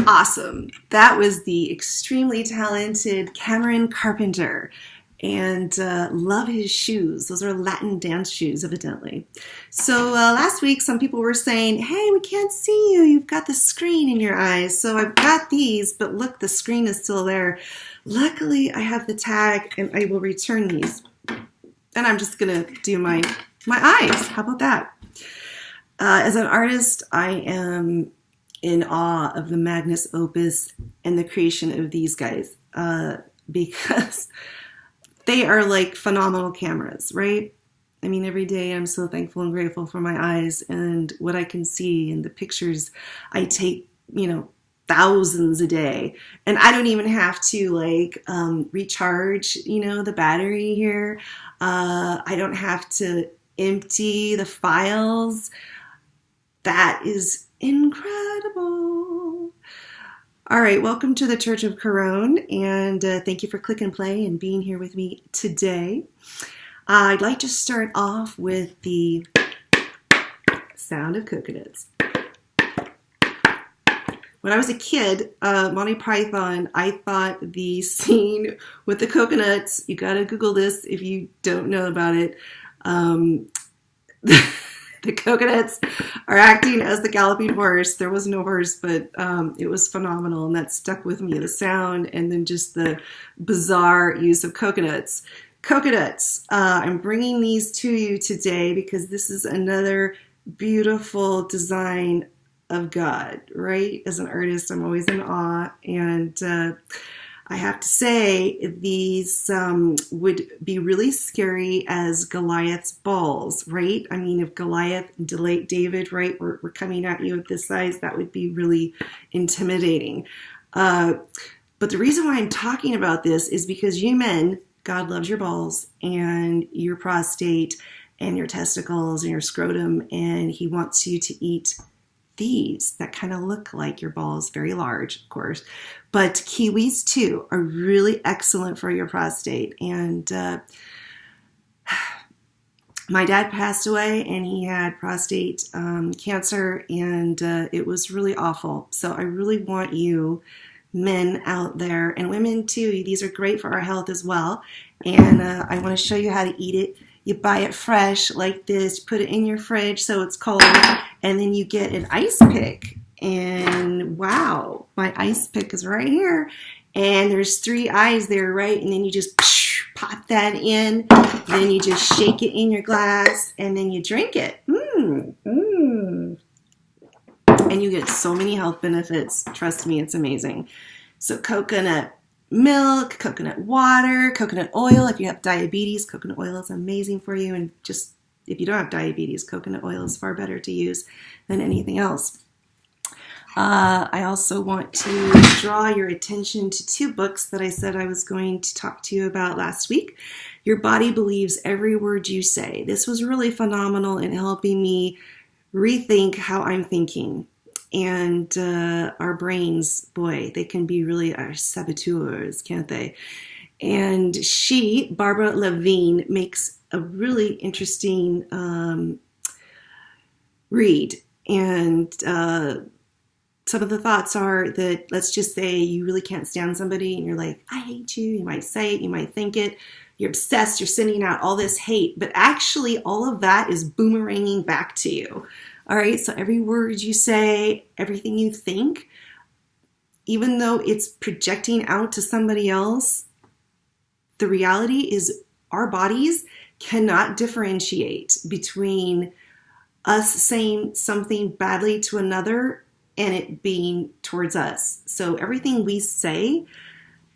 Awesome. That was the extremely talented Cameron Carpenter. And love his shoes. Those are Latin dance shoes, evidently. So last week, some people were saying, hey, we can't see you. You've got the screen in your eyes. So I've got these, but look, the screen is still there. Luckily, I have the tag, and I will return these. And I'm just going to do my eyes. How about that? As an artist, I am in awe of the Magnus Opus and the creation of these guys because they are like phenomenal cameras, right? I mean, every day I'm so thankful and grateful for my eyes and what I can see and the pictures I take, thousands a day. And I don't even have to recharge, the battery here. I don't have to empty the files. That is incredible. All right, welcome to the Church of Caron, and thank you for click and play and being here with me today. I'd like to start off with the sound of coconuts. When I was a kid, Monty Python, I thought the scene with the coconuts, you gotta Google this if you don't know about it, the coconuts are acting as the galloping horse. There was no horse, but it was phenomenal, and that stuck with me, the sound and then just the bizarre use of coconuts. I'm bringing these to you today because this is another beautiful design of God, right? As an artist, I'm always in awe, and I have to say, these would be really scary as Goliath's balls, right? I mean, if Goliath and David, right, were coming at you at this size, that would be really intimidating. But the reason why I'm talking about this is because you men, God loves your balls and your prostate and your testicles and your scrotum, and he wants you to eat these that kind of look like your balls, very large, of course. But kiwis, too, are really excellent for your prostate. And my dad passed away, and he had prostate cancer, and it was really awful. So I really want you, men out there, and women, too. These are great for our health as well. And I want to show you how to eat it. You buy it fresh like this, put it in your fridge so it's cold, and then you get an ice pick. And wow, my ice pick is right here. And there's 3 eyes there, right? And then you just pop that in. Then you just shake it in your glass, and then you drink it. And you get so many health benefits. Trust me, it's amazing. So coconut milk, coconut water, coconut oil. If you have diabetes, coconut oil is amazing for you. And just if you don't have diabetes, coconut oil is far better to use than anything else. I also want to draw your attention to 2 books that I said I was going to talk to you about last week. Your Body Believes Every Word You Say. This was really phenomenal in helping me rethink how I'm thinking. And our brains, boy, they can be really our saboteurs, can't they? And Barbara Levine, makes a really interesting read. And some of the thoughts are that, let's just say you really can't stand somebody and you're like, I hate you. You might say it, you might think it. You're obsessed, you're sending out all this hate. But actually, all of that is boomeranging back to you. All right, so every word you say, everything you think, even though it's projecting out to somebody else, the reality is our bodies cannot differentiate between us saying something badly to another and it being towards us. So everything we say,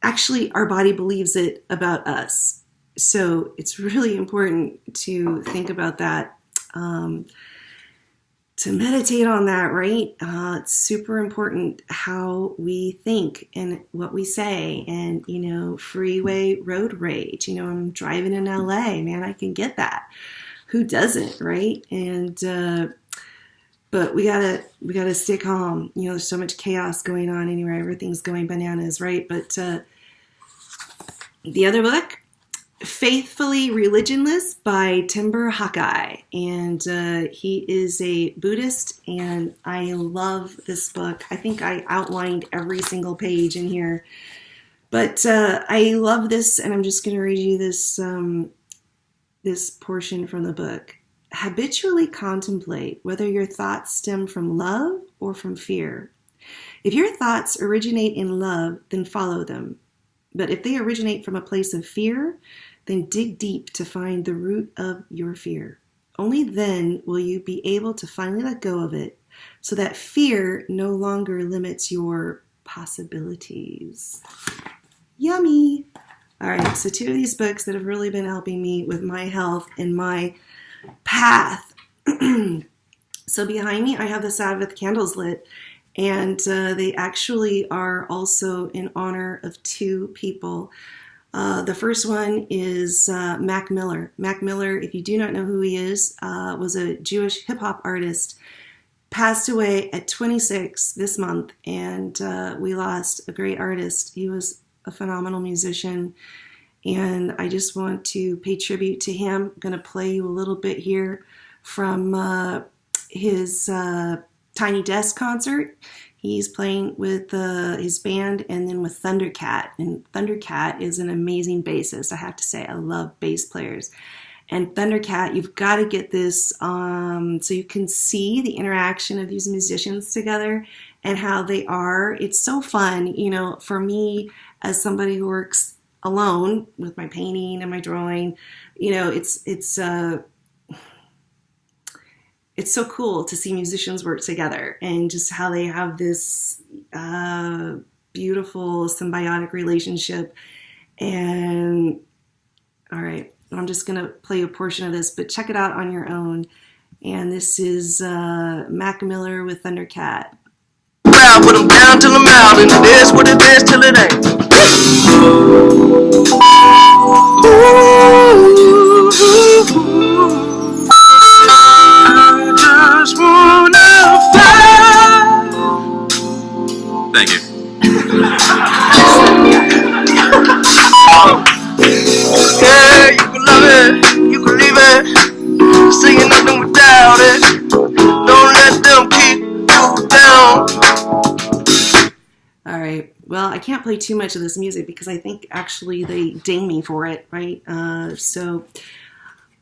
actually our body believes it about us. So it's really important to think about that. To meditate on that, right? It's super important how we think and what we say, and, freeway road rage. I'm driving in LA, man, I can get that. Who doesn't, right? And, but we gotta stay calm. There's so much chaos going on anywhere. Everything's going bananas, right? But, the other book, Faithfully Religionless by Timber Hawkeye. And he is a Buddhist, and I love this book. I think I outlined every single page in here. But I love this, and I'm just going to read you this, this portion from the book. Habitually contemplate whether your thoughts stem from love or from fear. If your thoughts originate in love, then follow them. But if they originate from a place of fear, then dig deep to find the root of your fear. Only then will you be able to finally let go of it, so that fear no longer limits your possibilities. Yummy! All right, so 2 of these books that have really been helping me with my health and my path. So behind me, I have the Sabbath candles lit, and they actually are also in honor of 2 people. The first one is Mac Miller. Mac Miller, if you do not know who he is, was a Jewish hip-hop artist. Passed away at 26 this month, and we lost a great artist. He was a phenomenal musician, and I just want to pay tribute to him. I'm going to play you a little bit here from his Tiny Desk concert. He's playing with his band and then with Thundercat. And Thundercat is an amazing bassist. I have to say, I love bass players. And Thundercat, you've got to get this so you can see the interaction of these musicians together and how they are. It's so fun, you know, for me as somebody who works alone with my painting and my drawing. You know, it's so cool to see musicians work together and just how they have this beautiful symbiotic relationship. And all right, I'm just going to play a portion of this, but check it out on your own. And this is Mac Miller with Thundercat. Put them down till I'm out, and it is what it is till it ain't. I just wanna fly. Thank you. Yeah, you can love it, you can leave it. Saying nothing without it. Don't let them keep you down. All right. Well, I can't play too much of this music because I think actually they ding me for it, right? So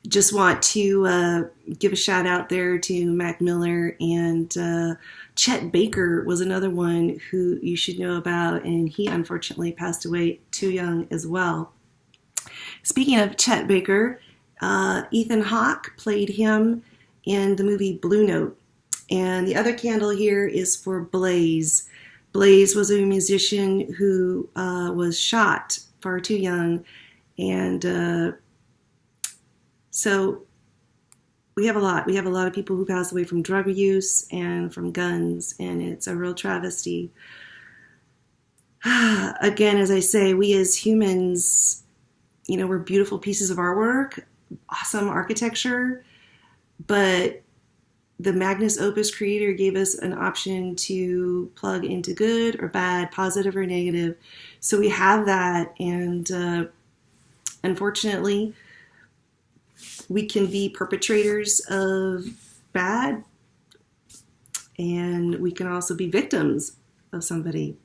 just want to give a shout out there to Mac Miller, and Chet Baker was another one who you should know about, and he unfortunately passed away too young as well. Speaking of Chet Baker, Ethan Hawke played him in the movie Blue Note, and the other candle here is for Blaze. Blaze was a musician who was shot far too young, and so we have a lot. We have a lot of people who pass away from drug use and from guns, and it's a real travesty. Again, as I say, we as humans, you know, we're beautiful pieces of artwork, awesome architecture, but the Magnus Opus creator gave us an option to plug into good or bad, positive or negative. So we have that, and unfortunately, we can be perpetrators of bad, and we can also be victims of somebody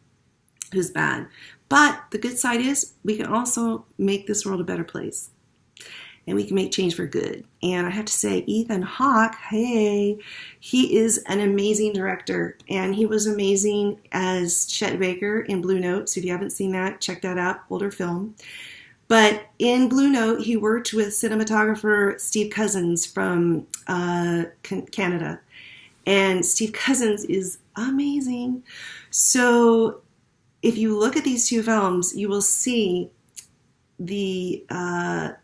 who's bad. But the good side is we can also make this world a better place, and we can make change for good. And I have to say, Ethan Hawke, hey, he is an amazing director, and he was amazing as Chet Baker in Blue Note. So if you haven't seen that, check that out, older film. But in Blue Note, he worked with cinematographer Steve Cousins from Canada. And Steve Cousins is amazing. So if you look at these 2 films, you will see the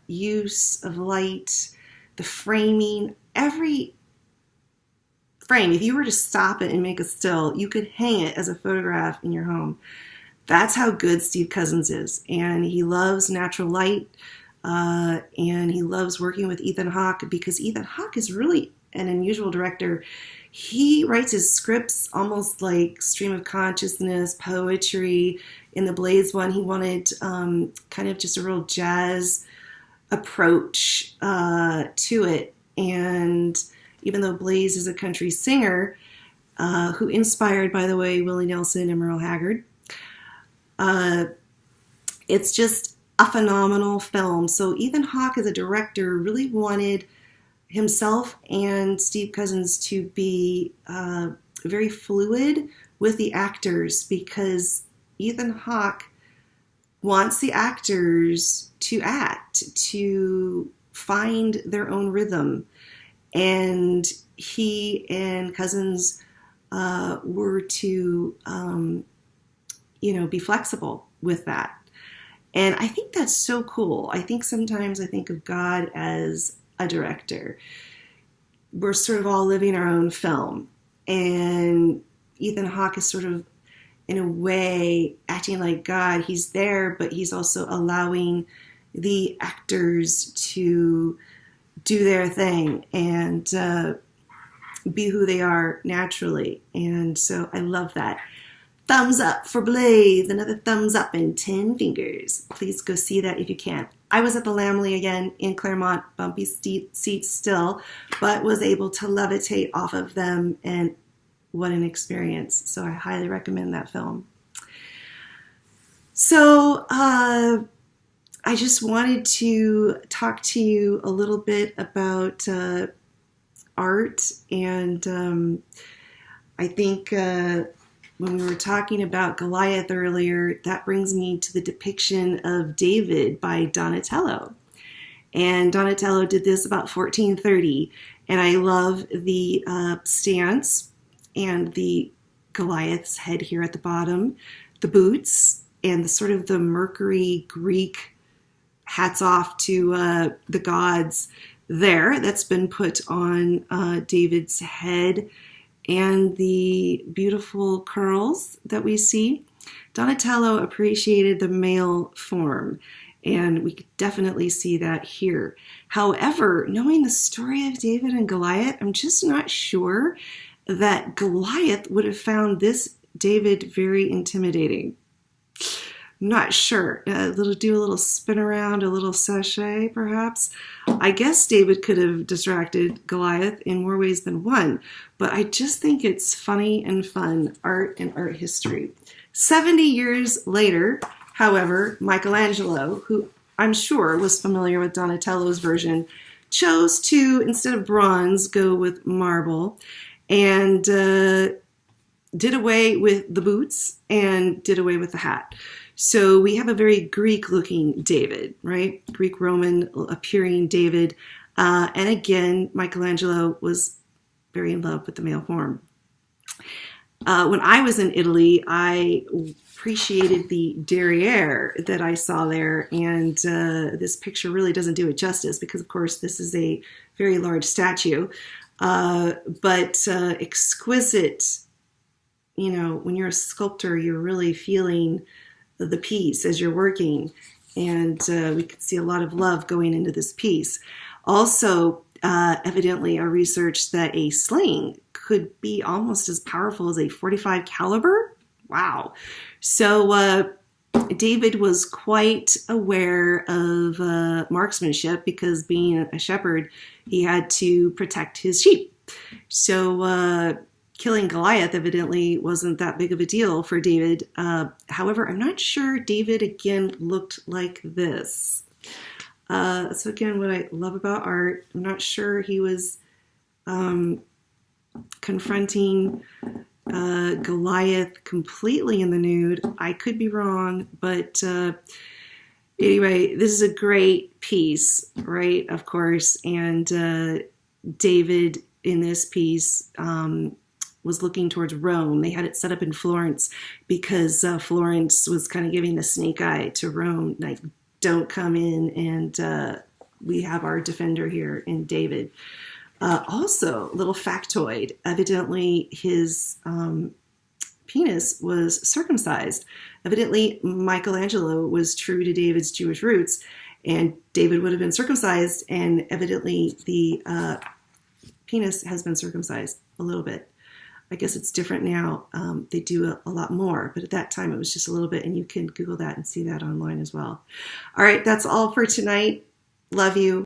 use of light, the framing, every frame. If you were to stop it and make a still, you could hang it as a photograph in your home. That's how good Steve Cousins is. And he loves natural light, and he loves working with Ethan Hawke, because Ethan Hawke is really an unusual director. He writes his scripts almost like stream of consciousness, poetry. In the Blaze one, he wanted kind of just a real jazz approach to it. And even though Blaze is a country singer, who inspired, by the way, Willie Nelson and Merle Haggard, it's just a phenomenal film. So Ethan Hawke, as a director, really wanted himself and Steve Cousins to be very fluid with the actors, because Ethan Hawke wants the actors to act, to find their own rhythm. And he and Cousins were to, be flexible with that. And I think that's so cool. I think sometimes I think of God as a director. We're sort of all living our own film. And Ethan Hawke is sort of, in a way, acting like God. He's there, but he's also allowing the actors to do their thing and be who they are naturally. And so I love that. Thumbs up for Blaze. Another thumbs up and 10 fingers. Please go see that if you can. I was at the Lamley again in Claremont, bumpy seats still, but was able to levitate off of them, and what an experience. So I highly recommend that film. So I just wanted to talk to you a little bit about art, and I think when we were talking about Goliath earlier, that brings me to the depiction of David by Donatello. And Donatello did this about 1430, and I love the stance and the Goliath's head here at the bottom, the boots, and the sort of the Mercury Greek hats off to the gods there that's been put on David's head, and the beautiful curls that we see. Donatello appreciated the male form, and we could definitely see that here. However, knowing the story of David and Goliath, I'm just not sure that Goliath would have found this David very intimidating. Not sure. Do a little spin around, a little sachet, perhaps. I guess David could have distracted Goliath in more ways than one, but I just think it's funny and fun, art and art history. 70 years later, however, Michelangelo, who I'm sure was familiar with Donatello's version, chose to, instead of bronze, go with marble, and did away with the boots and did away with the hat. So we have a very Greek-looking David, right? Greek-Roman appearing David. And again, Michelangelo was very in love with the male form. When I was in Italy, I appreciated the derriere that I saw there. And this picture really doesn't do it justice because, of course, this is a very large statue. But exquisite, when you're a sculptor, you're really feeling the piece as you're working, and we could see a lot of love going into this piece. Also, evidently, our research that a sling could be almost as powerful as a .45 caliber. Wow! So David was quite aware of marksmanship because, being a shepherd, he had to protect his sheep. So killing Goliath evidently wasn't that big of a deal for David. However, I'm not sure David, again, looked like this. So again, what I love about art, I'm not sure he was confronting Goliath completely in the nude. I could be wrong, but anyway, this is a great piece, right? Of course, and David in this piece was looking towards Rome. They had it set up in Florence because Florence was kind of giving the snake eye to Rome, like, don't come in, and we have our defender here in David. Also, little factoid, evidently his penis was circumcised. Evidently, Michelangelo was true to David's Jewish roots, and David would have been circumcised, and evidently the penis has been circumcised a little bit. I guess it's different now. They do a lot more, but at that time it was just a little bit, and you can Google that and see that online as well. All right, that's all for tonight. Love you.